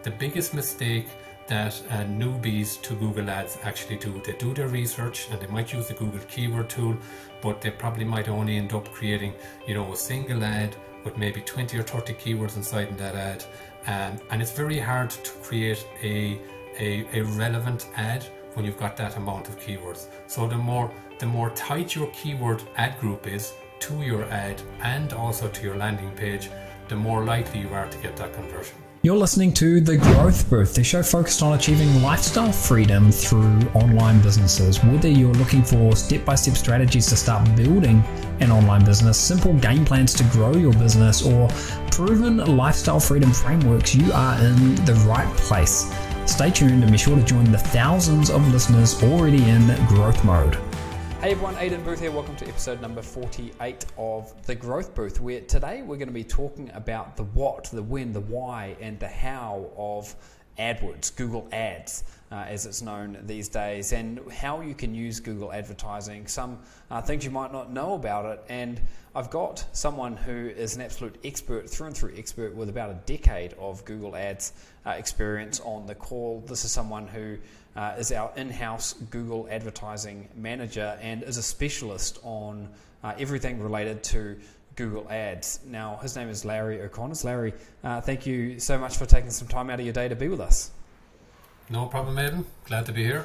the biggest mistake that newbies to Google Ads actually do. They do their research and they might use the Google keyword tool, but they probably might only end up creating, a single ad with maybe 20 or 30 keywords inside in that ad. And it's very hard to create a relevant ad when you've got that amount of keywords. So the more tight your keyword ad group is to your ad and also to your landing page, the more likely you are to get that conversion. You're listening to The Growth Booth, the show focused on achieving lifestyle freedom through online businesses. Whether you're looking for step-by-step strategies to start building an online business, simple game plans to grow your business, or proven lifestyle freedom frameworks, you are in the right place. Stay tuned and be sure to join the thousands of listeners already in growth mode. Hey everyone, Aidan Booth here. Welcome to episode number 48 of The Growth Booth, where today we're going to be talking about the what, the when, the why, and the how of AdWords, Google Ads, as it's known these days, and how you can use Google advertising, some things you might not know about it. And I've got someone who is an absolute expert, through and through expert, with about a decade of Google Ads experience on the call. This is someone who is our in-house Google advertising manager and is a specialist on everything related to Google Ads. Now, his name is Larry O'Connor. Larry, thank you so much for taking some time out of your day to be with us. No problem, Aidan. Glad to be here.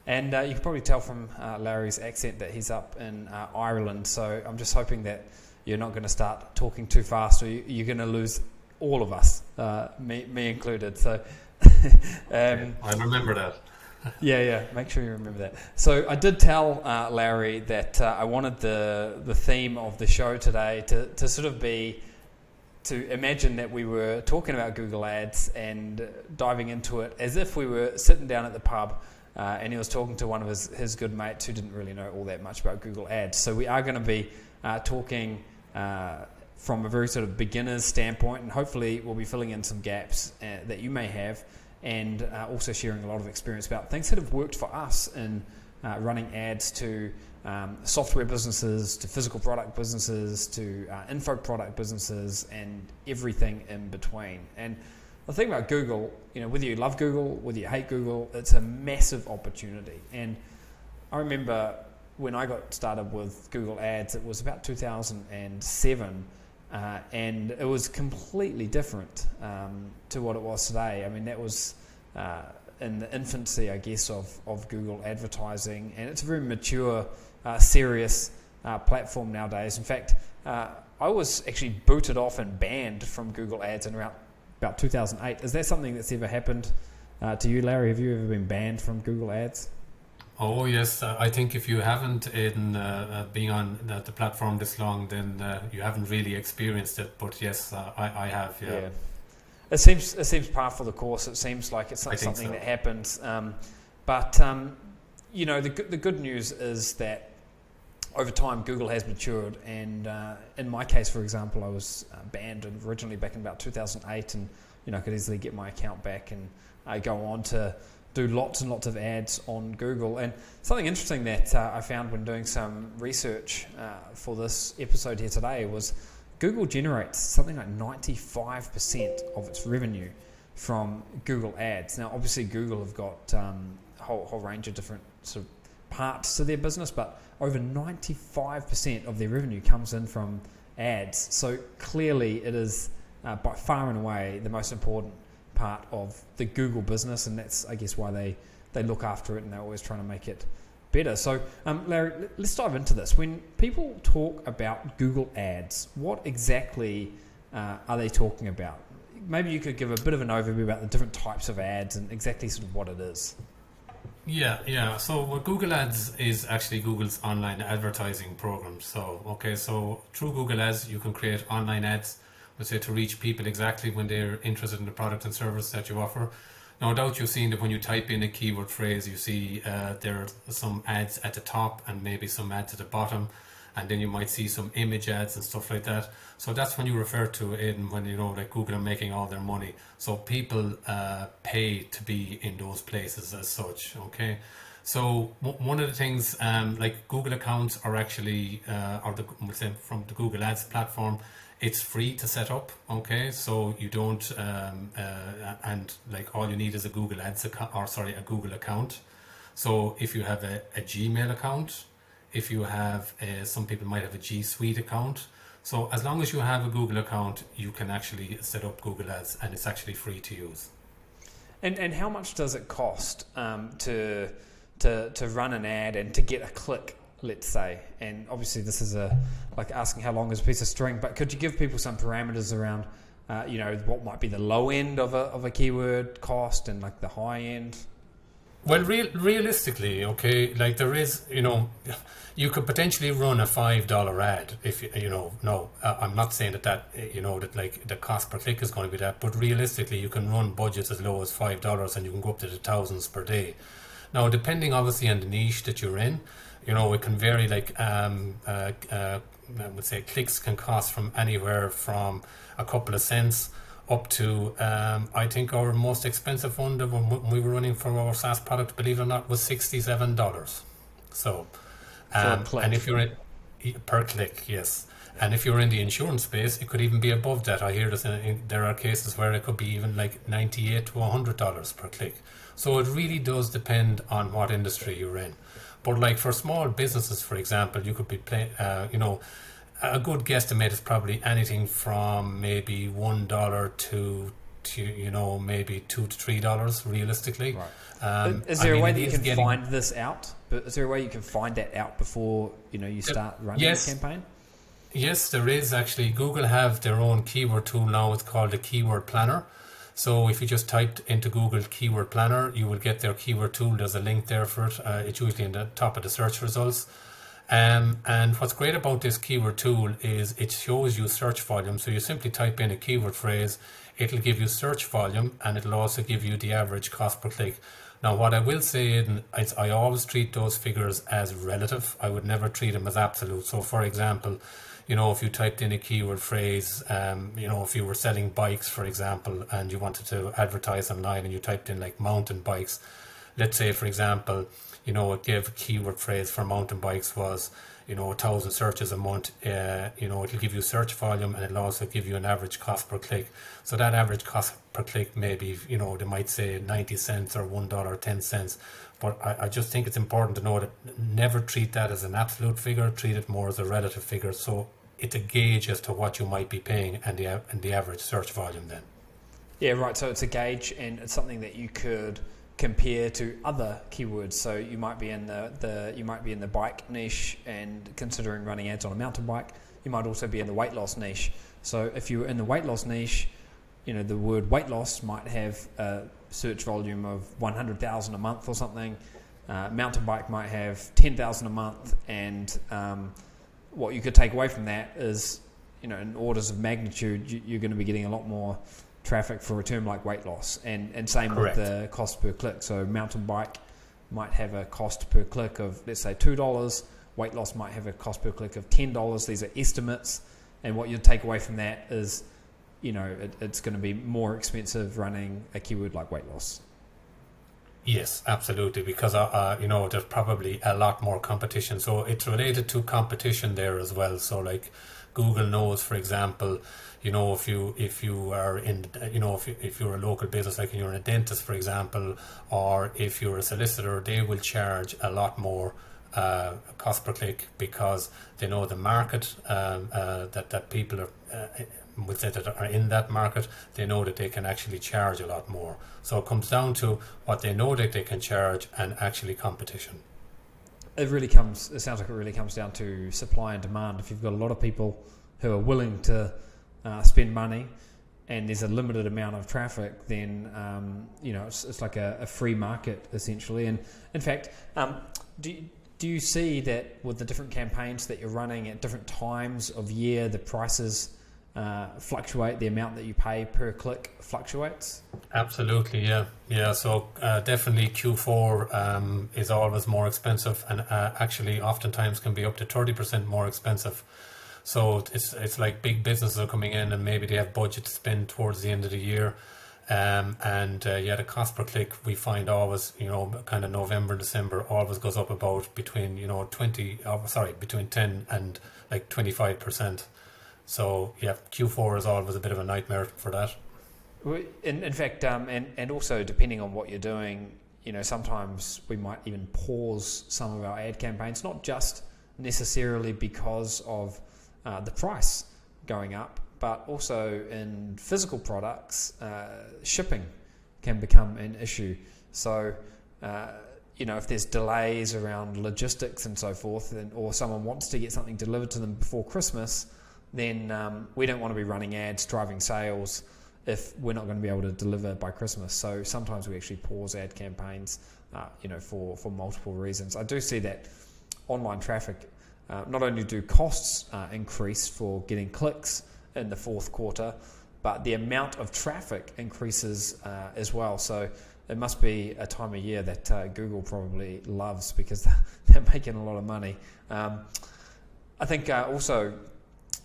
And you can probably tell from Larry's accent that he's up in Ireland, so I'm just hoping that you're not going to start talking too fast or you're going to lose all of us, me included. So I remember that. Yeah, make sure you remember that. So I did tell Larry that I wanted the theme of the show today to sort of be, to imagine that we were talking about Google Ads and diving into it as if we were sitting down at the pub and he was talking to one of his good mates who didn't really know all that much about Google Ads. So we are going to be talking from a very sort of beginner's standpoint, and hopefully we'll be filling in some gaps that you may have, and also sharing a lot of experience about things that have worked for us in running ads to software businesses, to physical product businesses, to info product businesses, and everything in between. And the thing about Google, whether you love Google, whether you hate Google, it's a massive opportunity. And I remember when I got started with Google Ads, it was about 2007, and it was completely different to what it was today. I mean, that was in the infancy, I guess, of Google advertising, and it's a very mature, serious platform nowadays. In fact, I was actually booted off and banned from Google Ads in about 2008. Is that something that's ever happened to you, Larry? Have you ever been banned from Google Ads? Oh yes, I think if you haven't, Aidan, being on the platform this long, then you haven't really experienced it. But yes, I have. Yeah. It seems par for the course. It seems like it's not something that happens. But the good news is that over time Google has matured. And in my case, for example, I was banned originally back in about 2008, and I could easily get my account back and go on to do lots and lots of ads on Google. And something interesting that I found when doing some research for this episode here today was Google generates something like 95% of its revenue from Google Ads. Now, obviously, Google have got a whole range of different sort of parts to their business, but over 95% of their revenue comes in from ads. So clearly, it is by far and away the most important part of the Google business, and that's, I guess, why they look after it and they're always trying to make it better. So Larry, let's dive into this. When people talk about Google Ads, what exactly are they talking about? Maybe you could give a bit of an overview about the different types of ads and exactly sort of what it is. Yeah. So what Google Ads is actually Google's online advertising program. So through Google Ads, you can create online ads, let's say, to reach people exactly when they're interested in the product and service that you offer. No doubt you've seen that when you type in a keyword phrase, you see there are some ads at the top and maybe some ads at the bottom, and then you might see some image ads and stuff like that. So that's when you refer to it, and when like Google are making all their money. So people pay to be in those places as such. Okay. So one of the things, like Google accounts are actually, we'll say from the Google Ads platform, It's free to set up, okay? So you don't, and like all you need is a Google Ads account, or sorry, a Google account. So if you have a Gmail account, if you have, some people might have a G Suite account. So as long as you have a Google account, you can actually set up Google Ads, and it's actually free to use. And how much does it cost to run an ad and to get a click, let's say? And obviously this is like asking how long is a piece of string, but could you give people some parameters around, what might be the low end of a keyword cost and like the high end? Well, realistically, okay, like there is, you could potentially run a $5 ad if I'm not saying that like the cost per click is going to be that, but realistically you can run budgets as low as $5 and you can go up to the thousands per day. Now, depending obviously on the niche that you're in, it can vary. Like I would say clicks can cost from anywhere from a couple of cents up to, I think our most expensive one that when we were running for our SaaS product, believe it or not, was $67. So, and if you're per click, yes. And if you're in the insurance space, it could even be above that. I hear this. There are cases where it could be even like $98 to $100 per click. So it really does depend on what industry you're in. But like for small businesses, for example, you could be playing, a good guesstimate is probably anything from maybe $1 to maybe $2 to $3 realistically. Right. Is there a way that you can find this out? Is there a way you can find that out before you start running the campaign? Yes, there is actually. Google have their own keyword tool now. It's called the Keyword Planner. So if you just typed into Google Keyword Planner, you will get their keyword tool. There's a link there for it. It's usually in the top of the search results. And what's great about this keyword tool is it shows you search volume. So you simply type in a keyword phrase, it'll give you search volume, and it'll also give you the average cost per click. Now, what I will say is I always treat those figures as relative. I would never treat them as absolute. So for example, if you typed in a keyword phrase, if you were selling bikes, for example, and you wanted to advertise online and you typed in like mountain bikes, let's say, for example, it gave a keyword phrase for mountain bikes was, 1,000 searches a month, it'll give you search volume, and it'll also give you an average cost per click. So that average cost per click maybe, they might say 90 cents or $1.10. But I just think it's important to know that never treat that as an absolute figure, treat it more as a relative figure. So it's a gauge as to what you might be paying and the average search volume then. Yeah, right. So it's a gauge, and it's something that you could compare to other keywords. So you might be in the bike niche and considering running ads on a mountain bike. You might also be in the weight loss niche. So if you're in the weight loss niche, the word weight loss might have a search volume of 100,000 a month or something. Mountain bike might have 10,000 a month, and what you could take away from that is, in orders of magnitude, you're going to be getting a lot more traffic for a term like weight loss, and same Correct. with the cost per click. So mountain bike might have a cost per click of, let's say, $2. Weight loss might have a cost per click of $10. These are estimates, and what you take away from that is, it's going to be more expensive running a keyword like weight loss. Yes, absolutely, because there's probably a lot more competition. So it's related to competition there as well. So like Google knows, for example, if you are in, if you're a local business, like you're a dentist, for example, or if you're a solicitor, they will charge a lot more cost per click because they know the market that people would say that are in that market. They know that they can actually charge a lot more. So it comes down to what they know that they can charge and actually competition. It sounds like it really comes down to supply and demand. If you've got a lot of people who are willing to spend money and there's a limited amount of traffic, then it's like a free market essentially. And in fact, do you see that with the different campaigns that you're running at different times of year, the prices fluctuate, the amount that you pay per click fluctuates? Absolutely, yeah. So definitely Q4 is always more expensive, and actually oftentimes can be up to 30% more expensive. So it's like big businesses are coming in and maybe they have budget to spend towards the end of the year. The cost per click we find always, kind of November, December always goes up about between 10 and like 25%. So yeah, Q4 is always a bit of a nightmare for that. In fact, and also depending on what you're doing, sometimes we might even pause some of our ad campaigns, not just necessarily because of the price going up, but also in physical products, shipping can become an issue. So, if there's delays around logistics and so forth, or someone wants to get something delivered to them before Christmas, then we don't want to be running ads driving sales if we're not going to be able to deliver by Christmas. So sometimes we actually pause ad campaigns, for multiple reasons. I do see that online traffic, not only do costs increase for getting clicks in the fourth quarter, but the amount of traffic increases as well. So it must be a time of year that Google probably loves, because they're making a lot of money. I think also,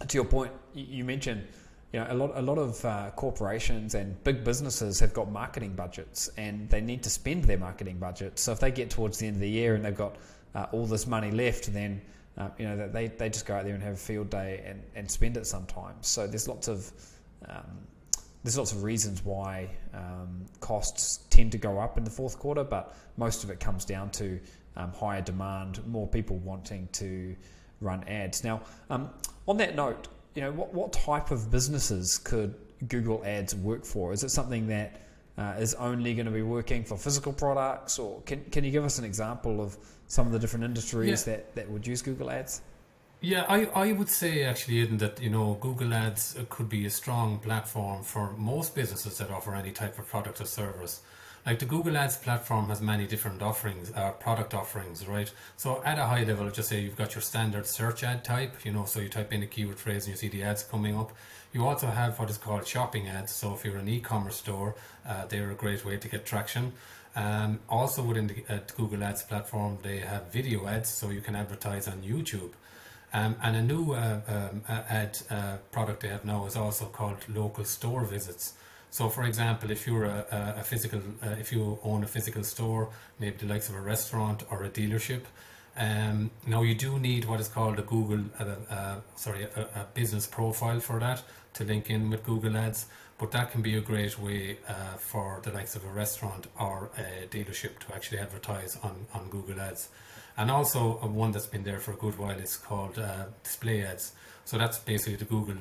to your point, you mentioned, a lot of corporations and big businesses have got marketing budgets, and they need to spend their marketing budget. So if they get towards the end of the year and they've got all this money left, then they just go out there and have a field day and spend it sometimes. So there's lots of reasons why costs tend to go up in the fourth quarter, but most of it comes down to higher demand, more people wanting to run ads. Now, on that note, what type of businesses could Google Ads work for? Is it something that is only going to be working for physical products, or can you give us an example of some of the different industries that would use Google Ads? Yeah, I would say actually, Aidan, that Google Ads could be a strong platform for most businesses that offer any type of product or service. Like the Google Ads platform has many different offerings, product offerings, right? So at a high level, just say you've got your standard search ad type, so you type in a keyword phrase and you see the ads coming up. You also have what is called shopping ads. So if you're an e-commerce store, they're a great way to get traction. Also within the Google Ads platform, they have video ads, so you can advertise on YouTube. And a new ad product they have now is also called local store visits. So, for example, if you're if you own a physical store, maybe the likes of a restaurant or a dealership, now you do need what is called a business profile for that to link in with Google Ads. But that can be a great way for the likes of a restaurant or a dealership to actually advertise on Google Ads. And also one that's been there for a good while is called display ads. So that's basically the Google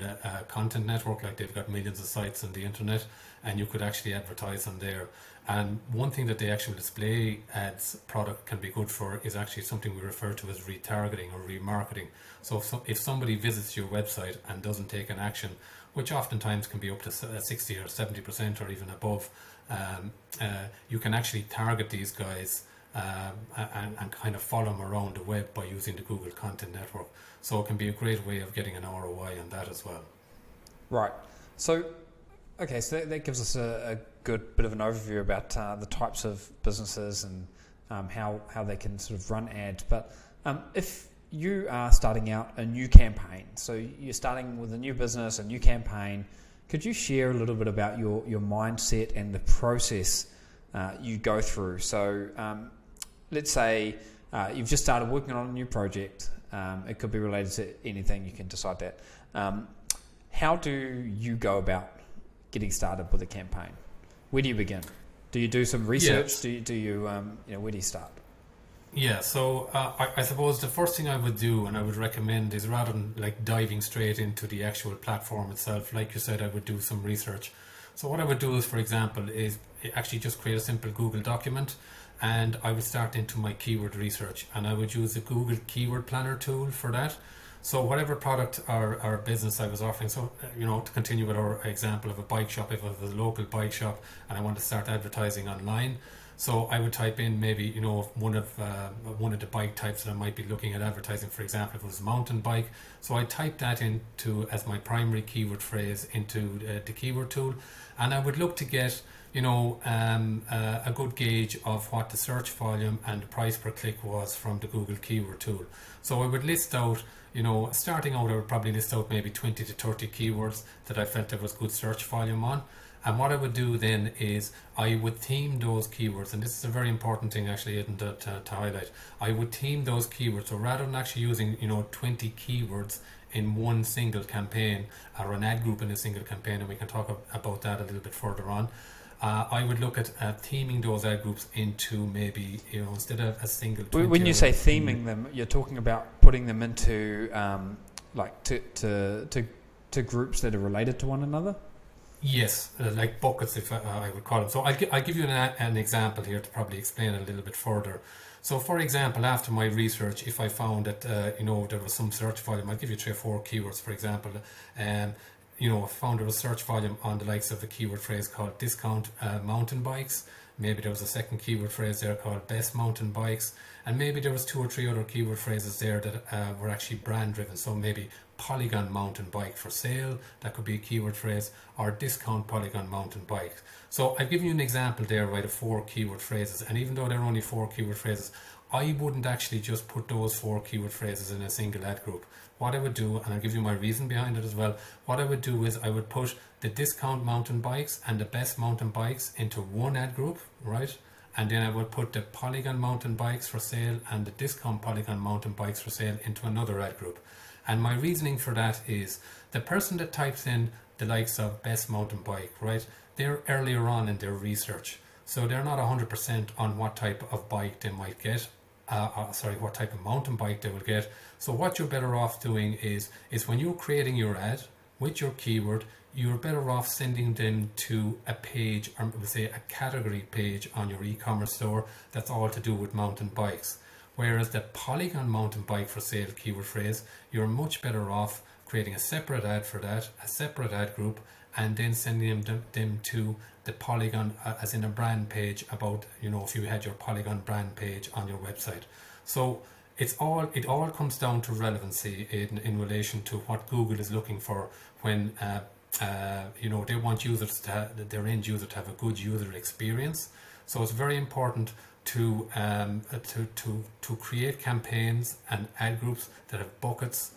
content network. Like, they've got millions of sites on the internet, and you could actually advertise on there. And one thing that the actual display ads product can be good for is actually something we refer to as retargeting or remarketing. So if somebody visits your website and doesn't take an action, which oftentimes can be up to 60 or 70% or even above, you can actually target these guys and kind of follow them around the web by using the Google Content Network. So it can be a great way of getting an ROI on that as well. Right. So, okay, so that gives us a good bit of an overview about the types of businesses and how they can sort of run ads. But if you are starting out a new campaign, so you're starting with a new business, a new campaign, could you share a little bit about your mindset and the process you go through? So let's say you've just started working on a new project. It could be related to anything, you can decide that. How do you go about getting started with a campaign? Where do you begin? Do you do some research? Yeah. Do you where do you start? Yeah, so I suppose the first thing I would do and I would recommend is, rather than like diving straight into the actual platform itself, like you said, I would do some research. So what I would do is, for example, is actually just create a simple Google document, and I would start into my keyword research, and I would use the Google Keyword Planner tool for that. So whatever product or business I was offering, so to continue with our example of a bike shop, if it was a local bike shop and I want to start advertising online, so I would type in maybe one of the bike types that I might be looking at advertising. For example, if it was mountain bike, so I type that into as my primary keyword phrase into the keyword tool, and I would look to get a good gauge of what the search volume and the price per click was from the Google keyword tool. So I would list out, starting out, I would probably list out maybe 20 to 30 keywords that I felt there was good search volume on. And what I would do then is I would theme those keywords, and this is a very important thing actually, Aidan, to highlight. I would theme those keywords, so rather than actually using 20 keywords in one single campaign, or an ad group in a single campaign, and we can talk about that a little bit further on. I would look at theming those ad groups into maybe, instead of a single. When you say theming them, you're talking about putting them into to groups that are related to one another? Yes, like buckets, if I would call them. So I'll give you an example here to probably explain it a little bit further. So, for example, after my research, if I found that there was some search volume, I'll give you 3 or 4 keywords, for example. I found there was search volume on the likes of a keyword phrase called discount mountain bikes. Maybe there was a second keyword phrase there called best mountain bikes, and maybe there was 2 or 3 other keyword phrases there that were actually brand driven. So maybe Polygon mountain bike for sale, that could be a keyword phrase, or discount Polygon mountain bike. So I've given you an example there, right, of 4 keyword phrases, and even though they're only 4 keyword phrases, I wouldn't actually just put those 4 keyword phrases in a single ad group. What I would do, and I'll give you my reason behind it as well, what I would do is I would put the discount mountain bikes and the best mountain bikes into one ad group, right? And then I would put the Polygon mountain bikes for sale and the discount Polygon mountain bikes for sale into another ad group. And my reasoning for that is the person that types in the likes of best mountain bike, right? They're earlier on in their research. So they're not 100% on what type of bike they might get. What type of mountain bike they will get. So what you're better off doing is when you're creating your ad with your keyword, you're better off sending them to a page, or say a category page on your e-commerce store that's all to do with mountain bikes. Whereas the Polygon mountain bike for sale keyword phrase, you're much better off creating a separate ad for that, a separate ad group, and then sending them to the Polygon as in a brand page about, if you had your Polygon brand page on your website. So it all comes down to relevancy in relation to what Google is looking for when they want their end user to have a good user experience. So it's very important to create campaigns and ad groups that have buckets,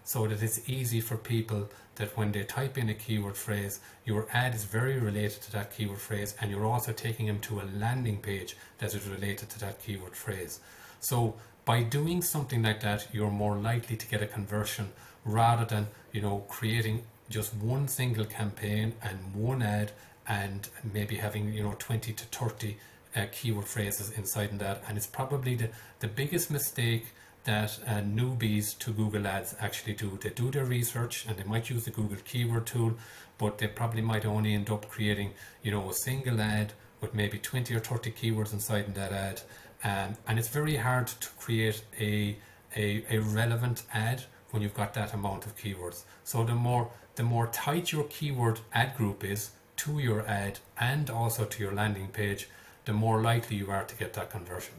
so that it's easy for people that when they type in a keyword phrase, your ad is very related to that keyword phrase, and you're also taking them to a landing page that is related to that keyword phrase. So by doing something like that, you're more likely to get a conversion rather than creating just one single campaign and one ad and maybe having 20 to 30 keyword phrases inside that. And it's probably the biggest mistake that newbies to Google Ads actually do. They do their research and they might use the Google keyword tool, but they probably might only end up creating a single ad with maybe 20 or 30 keywords inside in that ad, and it's very hard to create a relevant ad when you've got that amount of keywords. So the more tight your keyword ad group is to your ad and also to your landing page, the more likely you are to get that conversion.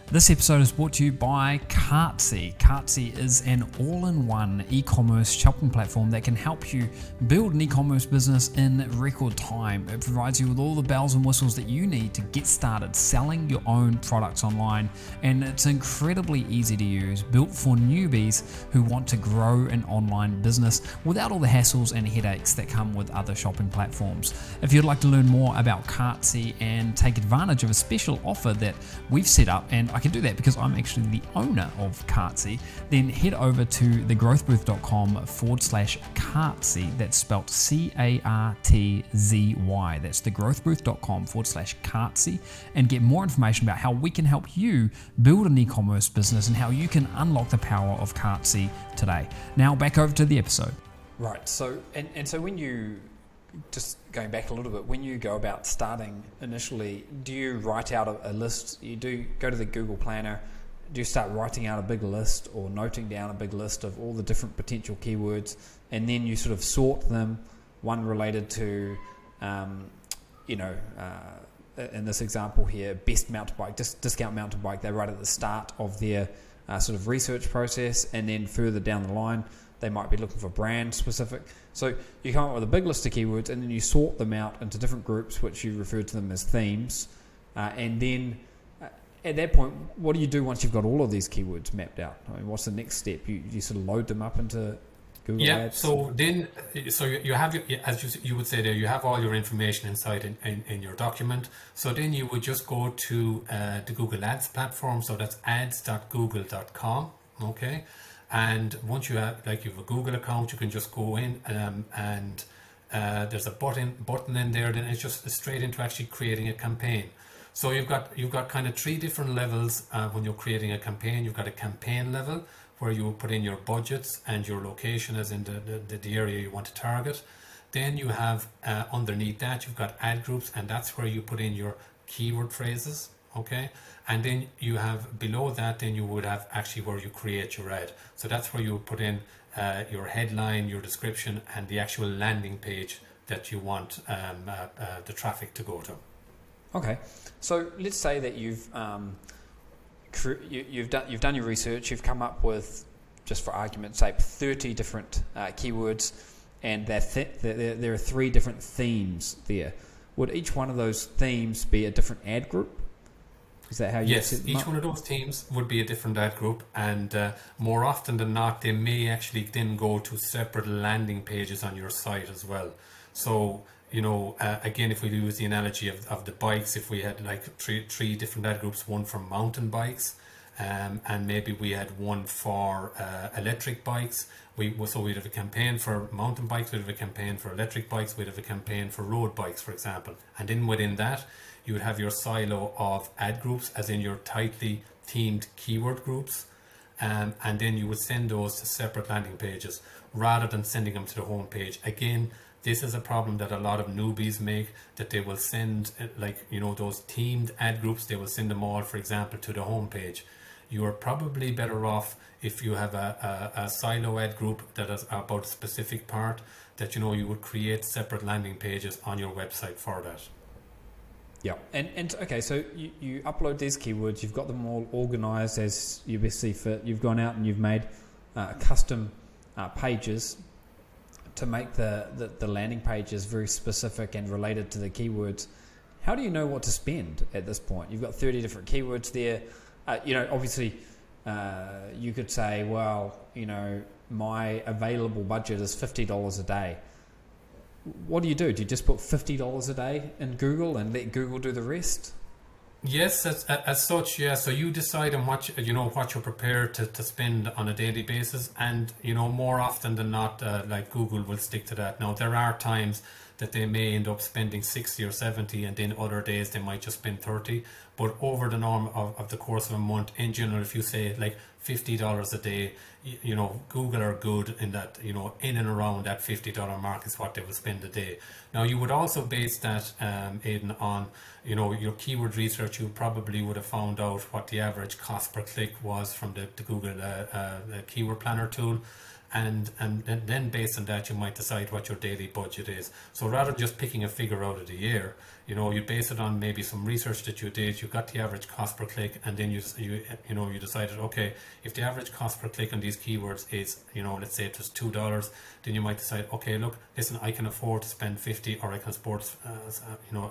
This episode is brought to you by Cartsy. Cartsy is an all-in-one e-commerce shopping platform that can help you build an e-commerce business in record time. It provides you with all the bells and whistles that you need to get started selling your own products online, and it's incredibly easy to use, built for newbies who want to grow an online business without all the hassles and headaches that come with other shopping platforms. If you'd like to learn more about Cartsy and take advantage of a special offer that we've set up, and I can do that because I'm actually the owner of Cartsy, then head over to thegrowthbooth.com/Cartsy. That's spelt C-A-R-T-Z-Y. That's thegrowthbooth.com/Cartsy, and get more information about how we can help you build an e-commerce business and how you can unlock the power of Cartsy today. Now back over to the episode. Right. So so when you, just going back a little bit, when you go about starting initially, do you write out a list? You do go to the Google Planner, do you start writing out a big list or noting down a big list of all the different potential keywords, and then you sort of sort them, one related to, in this example here, best mountain bike, discount mountain bike, they write at the start of their sort of research process, and then further down the line, they might be looking for brand specific. So you come up with a big list of keywords, and then you sort them out into different groups, which you refer to them as themes. And then at that point, what do you do once you've got all of these keywords mapped out? I mean, what's the next step? You sort of load them up into Google Ads? So then, you have, as you would say there, you have all your information inside in your document. So then you would just go to the Google Ads platform. So that's ads.google.com. Okay. And once you have a Google account, you can just go in and there's a button in there. Then it's just straight into actually creating a campaign. So you've got kind of three different levels when you're creating a campaign. You've got a campaign level where you put in your budgets and your location as in the area you want to target. Then you have underneath that you've got ad groups, and that's where you put in your keyword phrases. Okay, and then you have below that, then you would have actually where you create your ad. So that's where you put in your headline, your description, and the actual landing page that you want the traffic to go to. Okay, so let's say that you've done your research, you've come up with, just for argument's sake, 30 different keywords, and there are 3 different themes there. Would each one of those themes be a different ad group? Is that how you Yes, set them each up? one of those themes would be a different ad group, and more often than not, they may actually then go to separate landing pages on your site as well. So, again, if we use the analogy of the bikes, if we had like three different ad groups, one for mountain bikes, and maybe we had one for electric bikes. So we'd have a campaign for mountain bikes, we'd have a campaign for electric bikes, we'd have a campaign for road bikes, for example. And then within that, you would have your silo of ad groups, as in your tightly themed keyword groups. And then you would send those to separate landing pages rather than sending them to the home page. Again, this is a problem that a lot of newbies make, that they will send those themed ad groups, they will send them all, for example, to the home page. You are probably better off if you have a silo ad group that is about a specific part, that you would create separate landing pages on your website for that. Yeah, and okay, so you upload these keywords, you've got them all organized as you best see fit, you've gone out and you've made custom pages to make the landing pages very specific and related to the keywords. How do you know what to spend at this point? You've got 30 different keywords there. Obviously, you could say, well, my available budget is $50 a day. What do you do? Do you just put $50 a day in Google and let Google do the rest? Yes, as such, yeah. So you decide on what you're prepared to spend on a daily basis, and more often than not, like Google will stick to that. Now there are times that they may end up spending 60 or 70, and then other days they might just spend 30. But over the norm of the course of a month, in general, if you say like $50 a day, Google are good in that, in and around that $50 mark is what they will spend a day. Now you would also base that, Aidan, on, your keyword research. You probably would have found out what the average cost per click was from the Google keyword planner tool. And then based on that, you might decide what your daily budget is. So rather than just picking a figure out of the air, you base it on maybe some research that you did. You got the average cost per click, and then you decided, okay, if the average cost per click on these keywords is, let's say it was $2, then you might decide, okay, look, listen, I can afford to spend 50, or I can afford,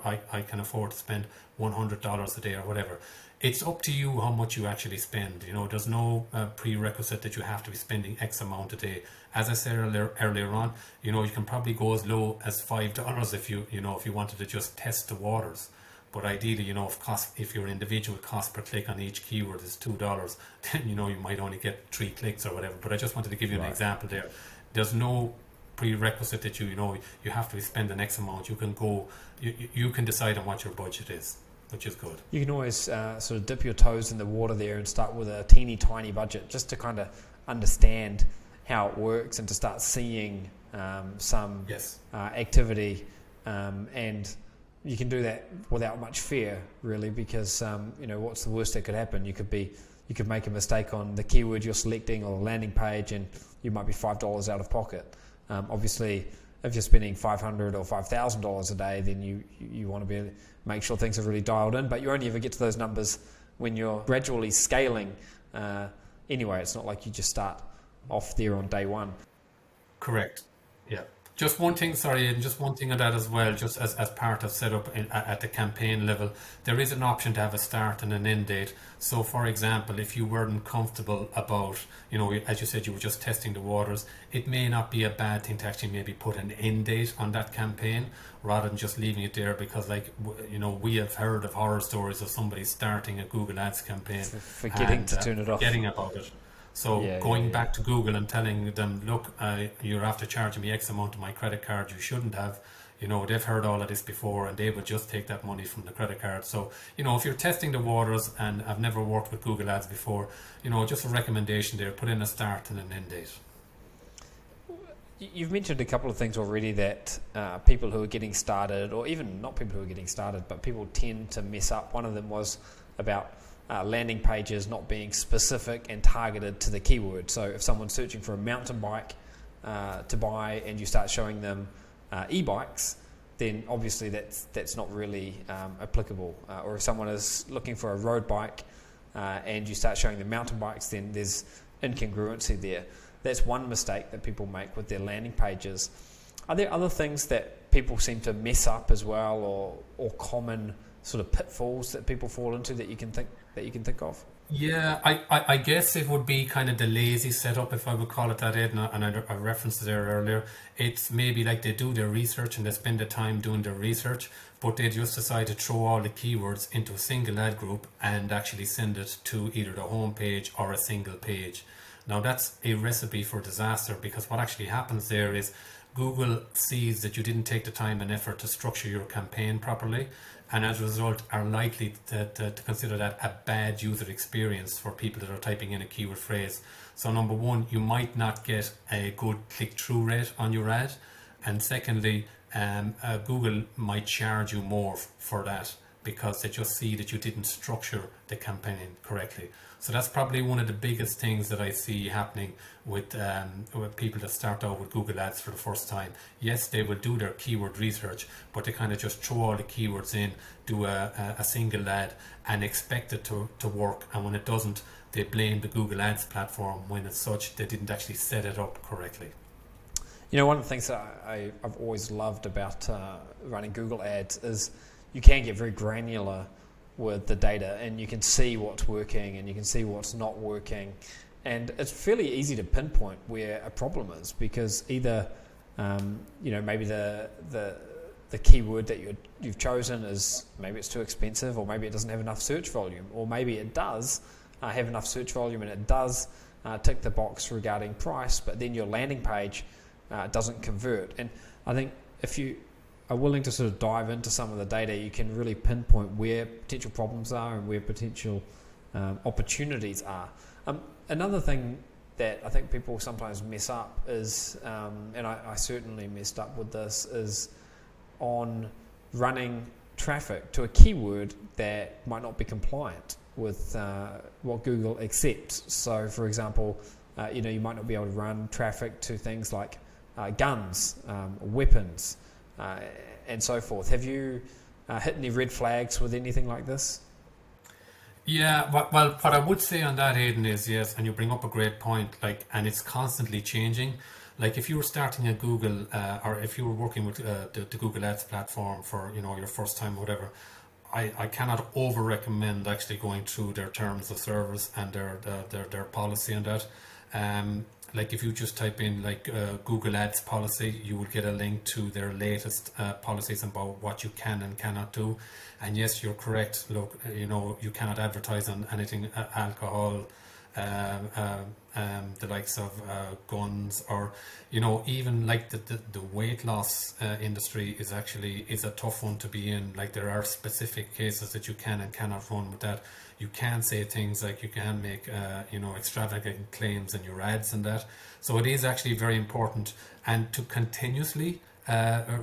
I can afford to spend $100 a day or whatever. It's up to you how much you actually spend. There's no prerequisite that you have to be spending X amount a day. As I said earlier on, you can probably go as low as $5 if you wanted to just test the waters. But ideally, if your individual cost per click on each keyword is $2, then you might only get 3 clicks or whatever. But I just wanted to give you an example there. There's no prerequisite that you have to spend an X amount. You can go, you can decide on what your budget is, which is good. You can always sort of dip your toes in the water there and start with a teeny tiny budget, just to kind of understand how it works and to start seeing some activity, and you can do that without much fear, really, because what's the worst that could happen? You could make a mistake on the keyword you're selecting or the landing page, and you might be $5 out of pocket. Obviously, if you're spending $500 or $5,000 a day, then you want to be able to make sure things are really dialed in. But you only ever get to those numbers when you're gradually scaling. Anyway, it's not like you just start off there on day one. Correct. Yeah. Just one thing, and just one thing on that as well, just as part of setup at the campaign level, there is an option to have a start and an end date. So for example, if you weren't comfortable about, as you said, you were just testing the waters, it may not be a bad thing to actually maybe put an end date on that campaign rather than just leaving it there, because we have heard of horror stories of somebody starting a Google Ads campaign Forgetting to turn it off. Forgetting about it. So Yeah, going yeah. back to Google and telling them, look, you're after charging me X amount on my credit card, you shouldn't have. They've heard all of this before, and they would just take that money from the credit card. So, if you're testing the waters, and I've never worked with Google Ads before, just a recommendation there, put in a start and an end date. You've mentioned a couple of things already that people who are getting started, or even not people who are getting started, but people tend to mess up. One of them was about landing pages not being specific and targeted to the keyword. So if someone's searching for a mountain bike to buy, and you start showing them e-bikes, then obviously that's not really applicable. Or if someone is looking for a road bike and you start showing them mountain bikes, then there's incongruency there. That's one mistake that people make with their landing pages. Are there other things that people seem to mess up as well, or common sort of pitfalls that people fall into that you can think of? Yeah, I guess it would be kind of the lazy setup, if I would call it that, Aidan, and I referenced it there earlier. It's maybe like they do their research and they spend the time doing their research, but they just decide to throw all the keywords into a single ad group and actually send it to either the home page or a single page. Now that's a recipe for disaster, because what actually happens there is Google sees that you didn't take the time and effort to structure your campaign properly, and as a result are likely to consider that a bad user experience for people that are typing in a keyword phrase. So number one, you might not get a good click-through rate on your ad, and secondly, Google might charge you more for that because they just see that you didn't structure the campaign correctly. So that's probably one of the biggest things that I see happening with people that start out with Google Ads for the first time. Yes, they will do their keyword research, but they kind of just throw all the keywords in, do a single ad and expect it to work. And when it doesn't, they blame the Google Ads platform, when as such they didn't actually set it up correctly. One of the things that I've always loved about running Google Ads is you can get very granular with the data, and you can see what's working and you can see what's not working, and it's fairly easy to pinpoint where a problem is, because either maybe the keyword that you've chosen is, maybe it's too expensive, or maybe it doesn't have enough search volume, or maybe it does have enough search volume and it does tick the box regarding price, but then your landing page doesn't convert. And I think if you are willing to sort of dive into some of the data, you can really pinpoint where potential problems are and where potential opportunities are. Another thing that I think people sometimes mess up is, and I certainly messed up with this, is on running traffic to a keyword that might not be compliant with what Google accepts. So for example, you might not be able to run traffic to things like guns, weapons, and so forth. Have you hit any red flags with anything like this? Yeah, well, what I would say on that, Aidan, is yes, and you bring up a great point, and it's constantly changing. Like if you were starting at Google, or if you were working with the Google Ads platform for your first time, or whatever, I cannot over recommend actually going through their terms of service and their policy on that. Like if you just type in Google Ads policy, you will get a link to their latest policies about what you can and cannot do. And yes, you're correct. Look, you cannot advertise on anything alcohol, the likes of guns, or even like the weight loss industry is a tough one to be in. Like there are specific cases that you can and cannot run with that. You can say things like, you can make extravagant claims in your ads and that. So it is actually very important, and to continuously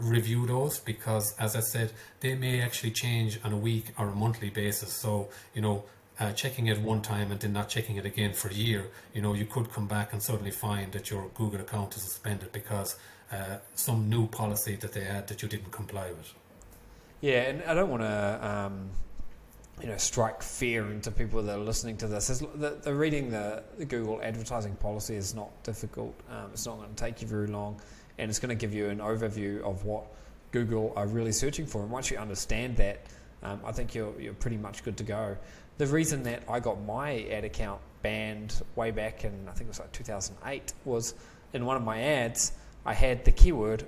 review those, because as I said, they may actually change on a week or a monthly basis. So checking it one time and then not checking it again for a year, you could come back and suddenly find that your Google account is suspended because some new policy that they had that you didn't comply with. Yeah, and I don't want to strike fear into people that are listening to this. The reading the Google advertising policy is not difficult. It's not going to take you very long, and it's going to give you an overview of what Google are really searching for. And once you understand that, I think you're pretty much good to go. The reason that I got my ad account banned way back in, I think it was like 2008, was in one of my ads, I had the keyword,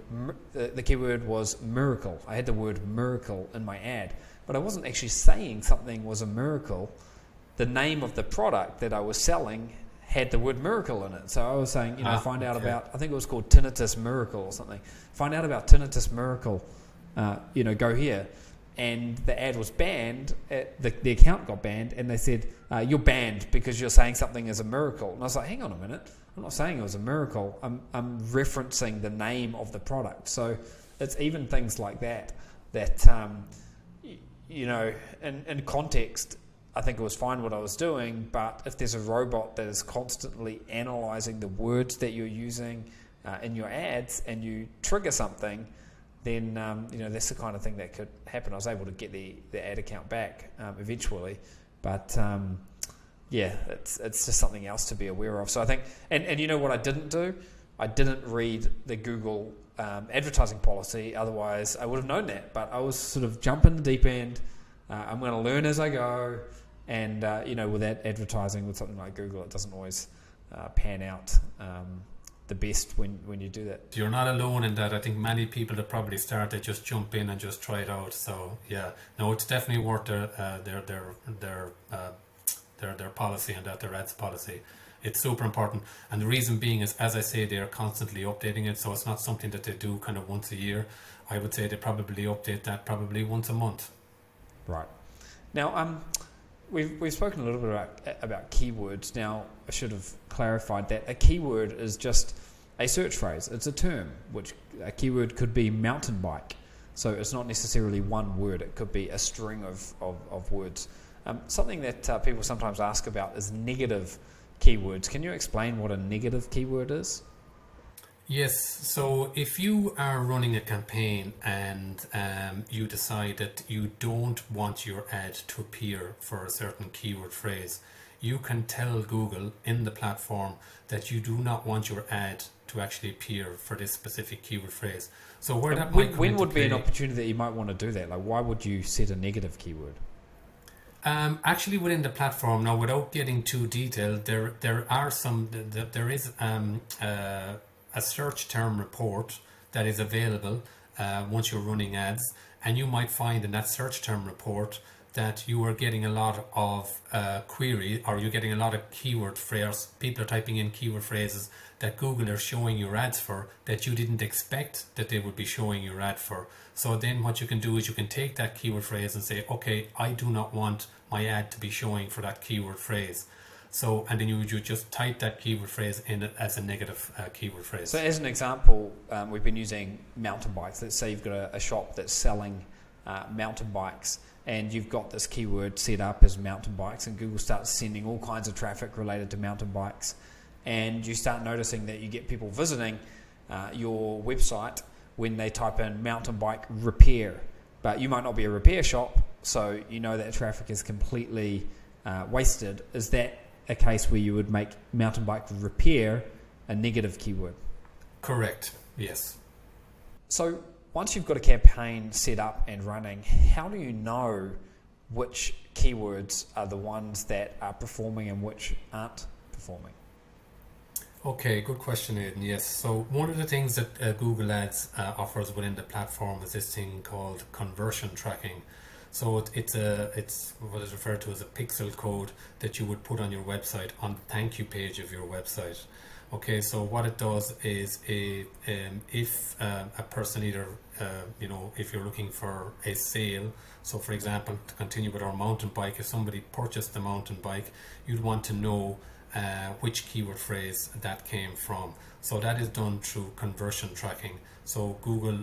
the keyword was miracle. I had the word miracle in my ad, but I wasn't actually saying something was a miracle. The name of the product that I was selling had the word miracle in it. So I was saying, find out okay. about, I think it was called tinnitus miracle or something. Find out about tinnitus miracle, go here. And the ad was banned, the account got banned, and they said, you're banned because you're saying something is a miracle. And I was like, hang on a minute, I'm not saying it was a miracle, I'm referencing the name of the product. So it's even things like that, in context, I think it was fine what I was doing, but if there's a robot that is constantly analysing the words that you're using in your ads and you trigger something, then that's the kind of thing that could happen. I was able to get the ad account back eventually, but it's just something else to be aware of. So I think, and you know what I didn't do? I didn't read the Google advertising policy, otherwise I would have known that, but I was sort of jumping the deep end. I'm going to learn as I go, and with that advertising with something like Google, it doesn't always pan out the best when you do that. You're not alone in that. I think many people that probably start, they just jump in and just try it out. So yeah, no, it's definitely worth their policy and their ads policy. It's super important, and the reason being is, as I say, they are constantly updating it, so it's not something that they do kind of once a year. I would say they probably update that probably once a month. Right. Now, we've spoken a little bit about keywords. Now, I should have clarified that a keyword is just a search phrase. It's a term, which a keyword could be mountain bike. So it's not necessarily one word. It could be a string of words. Something that people sometimes ask about is negative keywords. Can you explain what a negative keyword is? Yes, so if you are running a campaign and you decide that you don't want your ad to appear for a certain keyword phrase, you can tell Google in the platform that you do not want your ad to actually appear for this specific keyword phrase. So where that might come when into would be an play- opportunity that you might want to do that? Like, why would you set a negative keyword? Actually, within the platform, now without getting too detailed, there is a search term report that is available once you're running ads, and you might find in that search term report that you are getting a lot of query, or you're getting a lot of keyword phrases. People are typing in keyword phrases that Google are showing your ads for that you didn't expect that they would be showing your ad for. So then what you can do is you can take that keyword phrase and say, okay, I do not want my ad to be showing for that keyword phrase. So, and then you would just type that keyword phrase in as a negative keyword phrase. So as an example, we've been using mountain bikes. Let's say you've got a shop that's selling mountain bikes, and you've got this keyword set up as mountain bikes, and Google starts sending all kinds of traffic related to mountain bikes, and you start noticing that you get people visiting your website when they type in mountain bike repair, but you might not be a repair shop, so you know that traffic is completely wasted. Is that a case where you would make mountain bike repair a negative keyword? Correct, yes. So once you've got a campaign set up and running, how do you know which keywords are the ones that are performing and which aren't performing? Okay, good question, Aidan. Yes, so one of the things that Google Ads offers within the platform is this thing called conversion tracking. So it's what is referred to as a pixel code that you would put on your website, on the thank you page of your website. Okay, so what it does is if a person either, if you're looking for a sale, so for example, to continue with our mountain bike, if somebody purchased the mountain bike, you'd want to know which keyword phrase that came from. So that is done through conversion tracking. So Google,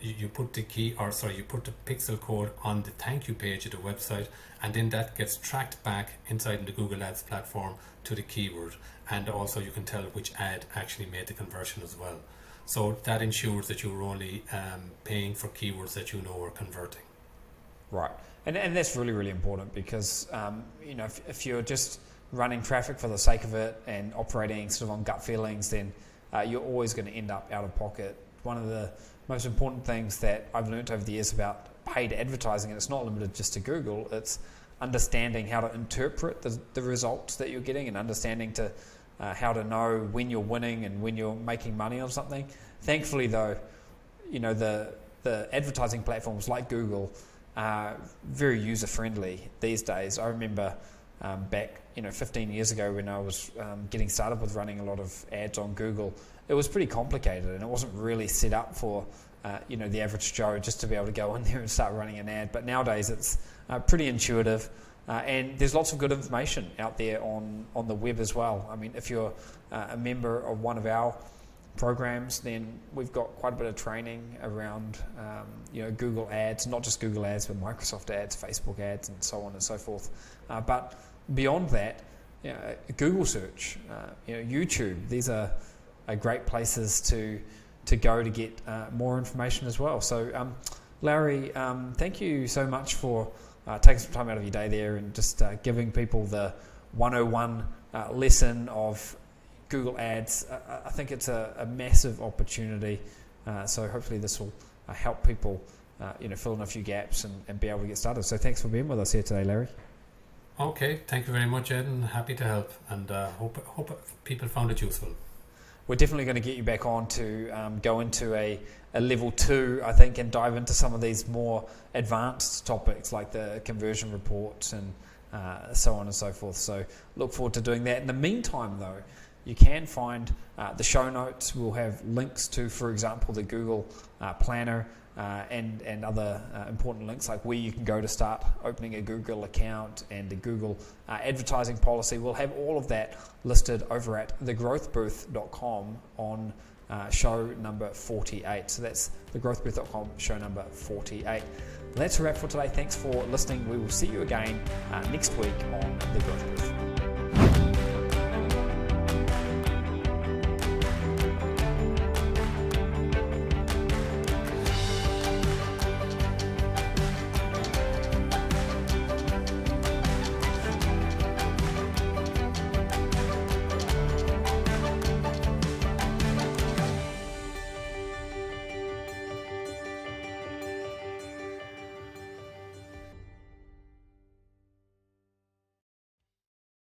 you put the pixel code on the thank you page of the website, and then that gets tracked back inside the Google Ads platform to the keyword. And also you can tell which ad actually made the conversion as well. So that ensures that you're only paying for keywords that you know are converting. Right, and that's really, really important, because if you're just running traffic for the sake of it and operating sort of on gut feelings, then you're always going to end up out of pocket. One of the most important things that I've learned over the years about paid advertising, and it's not limited just to Google, it's understanding how to interpret the results that you're getting, and understanding to how to know when you're winning and when you're making money on something. Thankfully though, the advertising platforms like Google are very user friendly these days. I remember back 15 years ago when I was getting started with running a lot of ads on Google. It was pretty complicated, and it wasn't really set up for the average Joe just to be able to go in there and start running an ad. But nowadays it's pretty intuitive, and there's lots of good information out there on the web as well. I mean, if you're a member of one of our programs, then we've got quite a bit of training around Google ads, not just Google ads, but Microsoft ads, Facebook ads, and so on and so forth. But beyond that, Google search, YouTube, these are great places to go to get more information as well. So Larry, thank you so much for taking some time out of your day there and just giving people the 101 lesson of Google Ads. I think it's a massive opportunity, so hopefully this will help people fill in a few gaps and be able to get started. So thanks for being with us here today, Larry. Okay, thank you very much, Aidan. Happy to help, and hope people found it useful. We're definitely going to get you back on to go into a level 2, I think, and dive into some of these more advanced topics like the conversion reports and so on and so forth. So look forward to doing that. In the meantime, though, you can find the show notes. We'll have links to, for example, the Google Planner and other important links like where you can go to start opening a Google account and the Google advertising policy. We'll have all of that listed over at thegrowthbooth.com on show number 48. So that's thegrowthbooth.com, show number 48. That's a wrap for today. Thanks for listening. We will see you again next week on The Growth Booth.